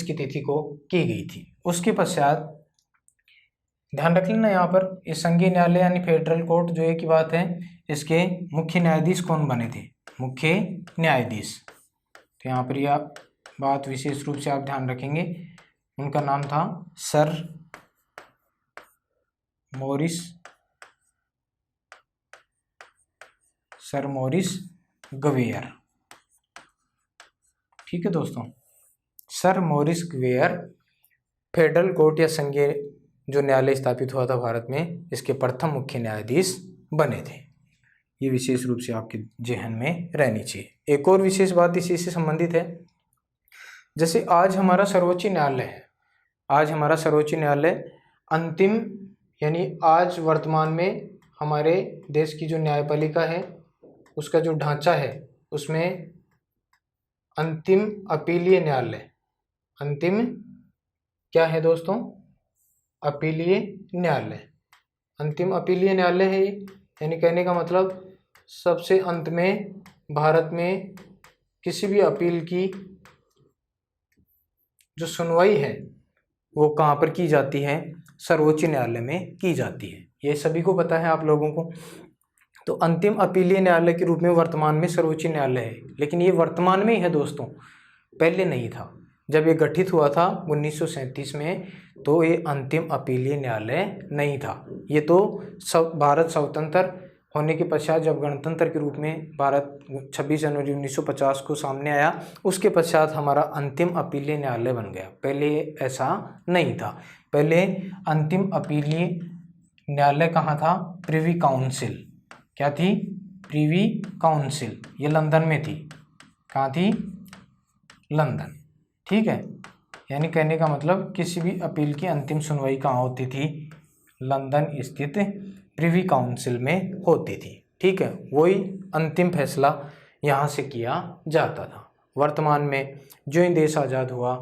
की तिथि को की गई थी। उसके पश्चात ध्यान रख लेना यहाँ पर, इस संघीय न्यायालय यानी फेडरल कोर्ट जो एक ही बात है, इसके मुख्य न्यायाधीश कौन बने थे, मुख्य न्यायाधीश। तो यहाँ पर यह बात विशेष रूप से आप ध्यान रखेंगे, उनका नाम था सर मॉरिस ग्वेयर। ठीक है दोस्तों, सर मॉरिस ग्वेयर फेडरल कोर्ट या संघीय जो न्यायालय स्थापित हुआ था भारत में, इसके प्रथम मुख्य न्यायाधीश बने थे। ये विशेष रूप से आपके जहन में रहनी चाहिए। एक और विशेष बात इसी से संबंधित है, जैसे आज हमारा सर्वोच्च न्यायालय है, आज हमारा सर्वोच्च न्यायालय अंतिम यानी आज वर्तमान में हमारे देश की जो न्यायपालिका है उसका जो ढांचा है उसमें अंतिम अपीलीय न्यायालय, अंतिम क्या है दोस्तों, अपीलीय न्यायालय, अंतिम अपीलीय न्यायालय है। यानी कहने का मतलब सबसे अंत में भारत में किसी भी अपील की जो सुनवाई है वो कहाँ पर की जाती है, सर्वोच्च न्यायालय में की जाती है। ये सभी को पता है आप लोगों को। तो अंतिम अपीलीय न्यायालय के रूप में वर्तमान में सर्वोच्च न्यायालय है, लेकिन ये वर्तमान में ही है दोस्तों, पहले नहीं था। जब ये गठित हुआ था 1937 में तो ये अंतिम अपीलीय न्यायालय नहीं था। ये तो भारत स्वतंत्र होने के पश्चात जब गणतंत्र के रूप में भारत 26 जनवरी 1950 को सामने आया, उसके पश्चात हमारा अंतिम अपीलीय न्यायालय बन गया। पहले ऐसा नहीं था। पहले अंतिम अपीलीय न्यायालय कहाँ था, प्रिवी काउंसिल। क्या थी, प्रिवी काउंसिल। ये लंदन में थी। कहाँ थी, लंदन। ठीक है, यानी कहने का मतलब किसी भी अपील की अंतिम सुनवाई कहाँ होती थी, लंदन स्थित प्रिवी काउंसिल में होती थी। ठीक है, वही अंतिम फैसला यहाँ से किया जाता था। वर्तमान में जो ही देश आज़ाद हुआ,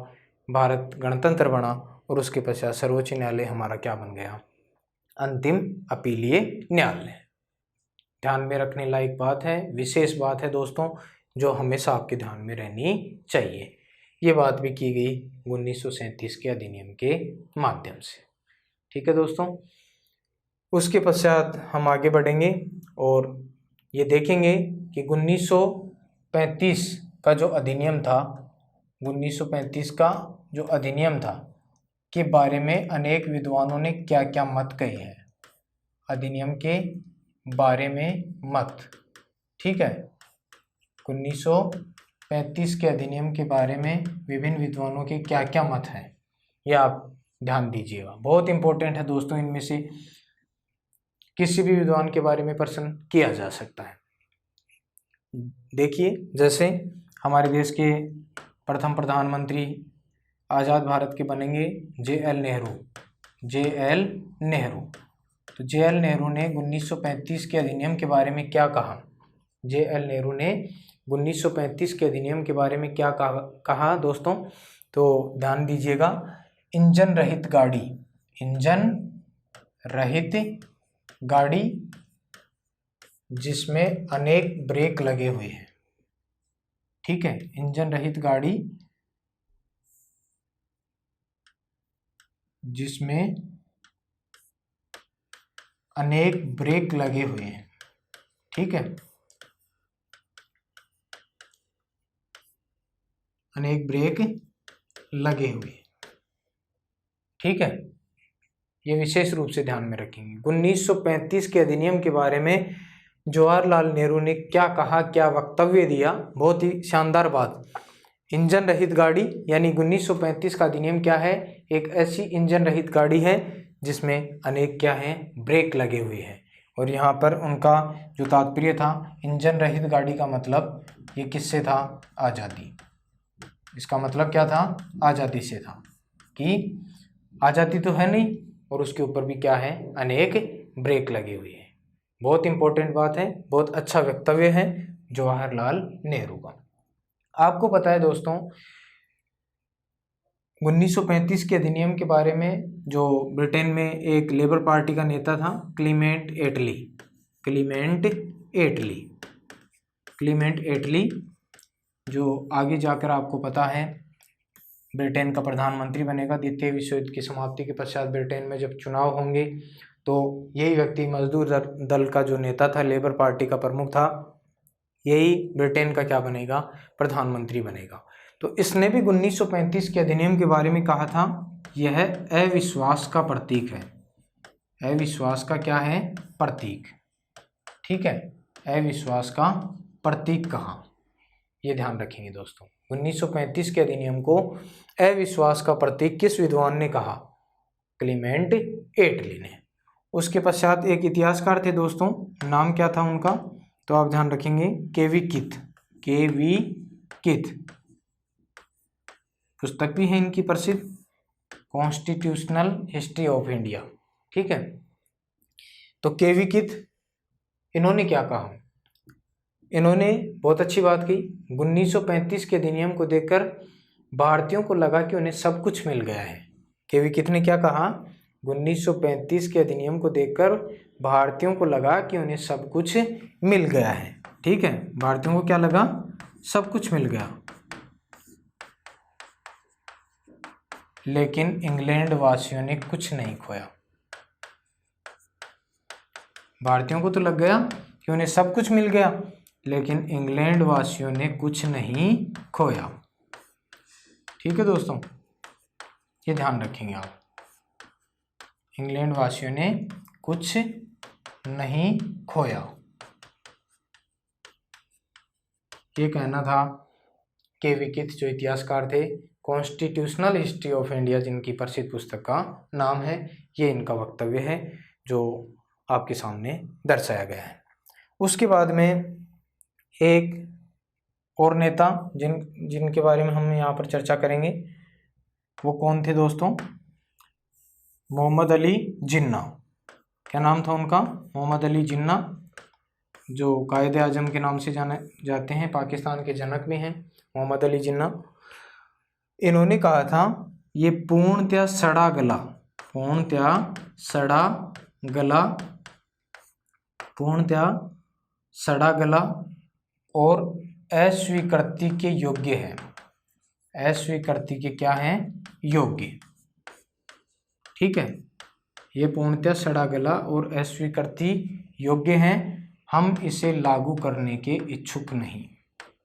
भारत गणतंत्र बना और उसके पश्चात सर्वोच्च न्यायालय हमारा क्या बन गया, अंतिम अपीलीय न्यायालय। ध्यान में रखने लायक बात है, विशेष बात है दोस्तों, जो हमेशा आपके ध्यान में रहनी चाहिए। ये बात भी की गई 1937 के अधिनियम के माध्यम से। ठीक है दोस्तों, उसके पश्चात हम आगे बढ़ेंगे और ये देखेंगे कि 1935 का जो अधिनियम था, 1935 का जो अधिनियम था के बारे में अनेक विद्वानों ने क्या क्या मत कहे हैं, अधिनियम के बारे में मत। ठीक है, 1935 के अधिनियम के बारे में विभिन्न विद्वानों के क्या क्या मत हैं, ये आप ध्यान दीजिएगा। बहुत इंपॉर्टेंट है दोस्तों, इनमें से किसी भी विद्वान के बारे में प्रश्न किया जा सकता है। देखिए, जैसे हमारे देश के प्रथम प्रधानमंत्री आज़ाद भारत के बनेंगे जे.एल. नेहरू। तो जे.एल. नेहरू ने 1935 के अधिनियम के बारे में क्या कहा, जे.एल. नेहरू ने 1935 के अधिनियम के बारे में क्या कहा दोस्तों, तो ध्यान दीजिएगा। इंजन रहित गाड़ी, इंजन रहित गाड़ी जिसमें अनेक ब्रेक लगे हुए हैं। ठीक है, इंजन रहित गाड़ी जिसमें अनेक ब्रेक लगे हुए हैं। ठीक है, अनेक ब्रेक लगे हुए। ठीक है, ये विशेष रूप से ध्यान में रखेंगे। 1935 के अधिनियम के बारे में जवाहरलाल नेहरू ने क्या कहा, क्या वक्तव्य दिया, बहुत ही शानदार बात। इंजन रहित गाड़ी यानी 1935 का अधिनियम क्या है, एक ऐसी इंजन रहित गाड़ी है जिसमें अनेक क्या हैं, ब्रेक लगे हुए हैं। और यहाँ पर उनका जो तात्पर्य था, इंजन रहित गाड़ी का मतलब ये किससे था, आज़ादी। इसका मतलब क्या था, आज़ादी से था कि आज़ादी तो है नहीं और उसके ऊपर भी क्या है, अनेक ब्रेक लगे हुए हैं। बहुत इंपॉर्टेंट बात है, बहुत अच्छा वक्तव्य है जवाहरलाल नेहरू का। आपको पता है दोस्तों, 1935 के अधिनियम के बारे में जो ब्रिटेन में एक लेबर पार्टी का नेता था, क्लीमेंट एटली। क्लीमेंट एटली जो आगे जाकर आपको पता है ब्रिटेन का प्रधानमंत्री बनेगा। द्वितीय विश्व युद्ध की समाप्ति के पश्चात ब्रिटेन में जब चुनाव होंगे तो यही व्यक्ति मजदूर दल का जो नेता था, लेबर पार्टी का प्रमुख था, यही ब्रिटेन का क्या बनेगा, प्रधानमंत्री बनेगा। तो इसने भी 1935 के अधिनियम के बारे में कहा था, यह अविश्वास का प्रतीक है। अविश्वास का क्या है, प्रतीक। ठीक है, अविश्वास का प्रतीक कहा, ये ध्यान रखेंगे दोस्तों। 1935 के अधिनियम को अविश्वास का प्रतीक किस विद्वान ने कहा, क्लीमेंट एटली ने। उसके पश्चात एक इतिहासकार थे दोस्तों, नाम क्या था उनका, तो आप ध्यान रखेंगे, केवी किथ। पुस्तक भी है इनकी प्रसिद्ध, कॉन्स्टिट्यूशनल हिस्ट्री ऑफ इंडिया। ठीक है, तो केवी किथ, इन्होंने क्या कहा, इन्होंने बहुत अच्छी बात कही। 1935 के अधिनियम को देखकर भारतीयों को लगा कि उन्हें सब कुछ मिल गया है। केवी किथ ने क्या कहा, 1935 के अधिनियम को देखकर भारतीयों को लगा कि उन्हें सब कुछ मिल गया है। ठीक है, भारतीयों को क्या लगा, सब कुछ मिल गया, लेकिन इंग्लैंड वासियों ने कुछ नहीं खोया। भारतीयों को तो लग गया कि उन्हें सब कुछ मिल गया, लेकिन इंग्लैंड वासियों ने कुछ नहीं खोया। ठीक है दोस्तों, ये ध्यान रखेंगे आप, इंग्लैंड वासियों ने कुछ नहीं खोया, ये कहना था केवी किथ जो इतिहासकार थे, कॉन्स्टिट्यूशनल हिस्ट्री ऑफ इंडिया जिनकी प्रसिद्ध पुस्तक का नाम है, ये इनका वक्तव्य है जो आपके सामने दर्शाया गया है। उसके बाद में एक और नेता जिनके बारे में हम यहाँ पर चर्चा करेंगे, वो कौन थे दोस्तों, मोहम्मद अली जिन्ना। क्या नाम था उनका, मोहम्मद अली जिन्ना, जो कायदे आजम के नाम से जाने जाते हैं, पाकिस्तान के जनक भी हैं मोहम्मद अली जिन्ना। इन्होंने कहा था, ये पूर्णतया सड़ा गला और अस्वीकृति के योग्य है। अस्वीकृति के क्या है, योग्य। ठीक है, ये पूर्णतः सड़ा गला और अस्वीकृति योग्य हैं, हम इसे लागू करने के इच्छुक नहीं,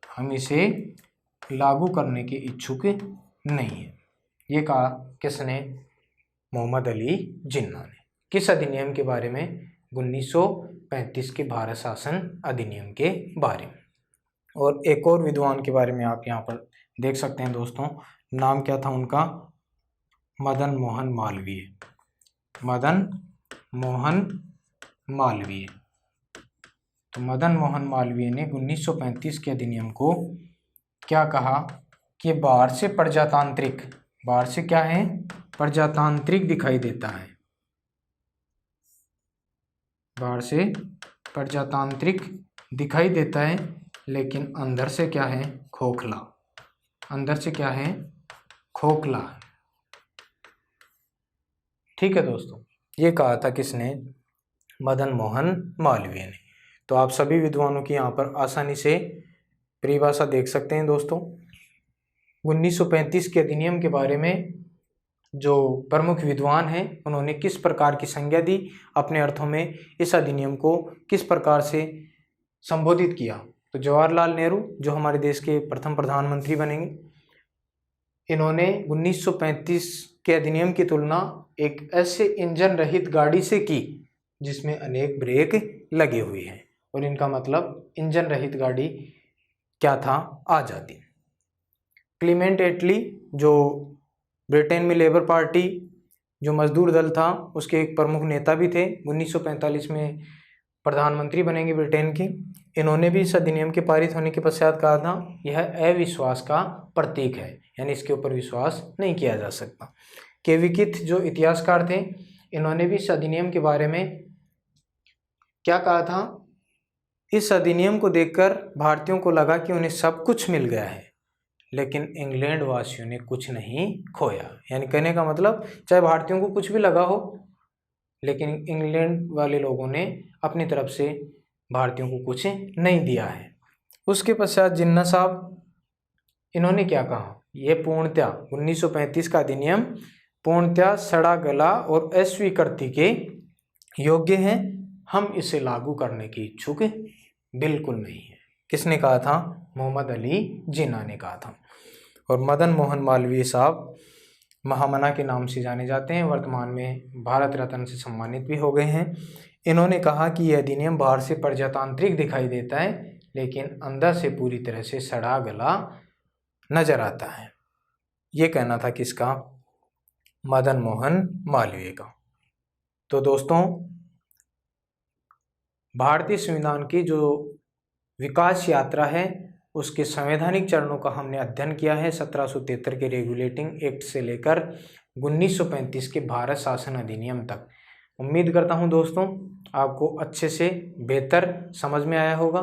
हम इसे लागू करने के इच्छुक नहीं है। ये कहा किसने, मोहम्मद अली जिन्ना ने। किस अधिनियम के बारे में, 1935 के भारत शासन अधिनियम के बारे में। और एक और विद्वान के बारे में आप यहाँ पर देख सकते हैं दोस्तों, नाम क्या था उनका, मदन मोहन मालवीय। तो मदन मोहन मालवीय ने 1935 के अधिनियम को क्या कहा कि बाहर से क्या है, प्रजातांत्रिक दिखाई देता है, बाहर से प्रजातांत्रिक दिखाई देता है, लेकिन अंदर से क्या है, खोखला, अंदर से क्या है, खोखला है। ठीक है दोस्तों, ये कहा था किसने? मदन मोहन मालवीय ने। तो आप सभी विद्वानों की यहाँ पर आसानी से परिभाषा देख सकते हैं दोस्तों। 1935 के अधिनियम के बारे में जो प्रमुख विद्वान हैं उन्होंने किस प्रकार की संज्ञा दी, अपने अर्थों में इस अधिनियम को किस प्रकार से संबोधित किया। तो जवाहरलाल नेहरू जो हमारे देश के प्रथम प्रधानमंत्री बनेंगे, इन्होंने 1935 के अधिनियम की तुलना एक ऐसे इंजन रहित गाड़ी से की जिसमें अनेक ब्रेक लगे हुए हैं, और इनका मतलब इंजन रहित गाड़ी क्या था? आज़ादी। क्लीमेंट एटली जो ब्रिटेन में लेबर पार्टी जो मजदूर दल था उसके एक प्रमुख नेता भी थे, 1945 में प्रधानमंत्री बनेंगे ब्रिटेन के। इन्होंने भी इस अधिनियम के पारित होने के पश्चात कहा था यह अविश्वास का प्रतीक है, यानी इसके ऊपर विश्वास नहीं किया जा सकता। केवी किथ जो इतिहासकार थे, इन्होंने भी इस अधिनियम के बारे में क्या कहा था? इस अधिनियम को देखकर भारतीयों को लगा कि उन्हें सब कुछ मिल गया है, लेकिन इंग्लैंड वासियों ने कुछ नहीं खोया। यानी कहने का मतलब चाहे भारतीयों को कुछ भी लगा हो, लेकिन इंग्लैंड वाले लोगों ने अपनी तरफ से भारतीयों को कुछ नहीं दिया है। उसके पश्चात जिन्ना साहब, इन्होंने क्या कहा? ये पूर्णतया 1935 का अधिनियम पूर्णतया सड़ा गला और अस्वीकृति के योग्य है, हम इसे लागू करने की इच्छुक बिल्कुल नहीं है। किसने कहा था? मोहम्मद अली जिन्ना ने कहा था। और मदन मोहन मालवीय साहब महामना के नाम से जाने जाते हैं, वर्तमान में भारत रत्न से सम्मानित भी हो गए हैं। इन्होंने कहा कि यह अधिनियम बाहर से प्रजातांत्रिक दिखाई देता है, लेकिन अंदर से पूरी तरह से सड़ा गला नजर आता है। ये कहना था किसका? मदन मोहन मालवीय का। तो दोस्तों, भारतीय संविधान की जो विकास यात्रा है उसके संवैधानिक चरणों का हमने अध्ययन किया है, 1773 के रेगुलेटिंग एक्ट से लेकर 1935 के भारत शासन अधिनियम तक। उम्मीद करता हूं दोस्तों आपको अच्छे से बेहतर समझ में आया होगा।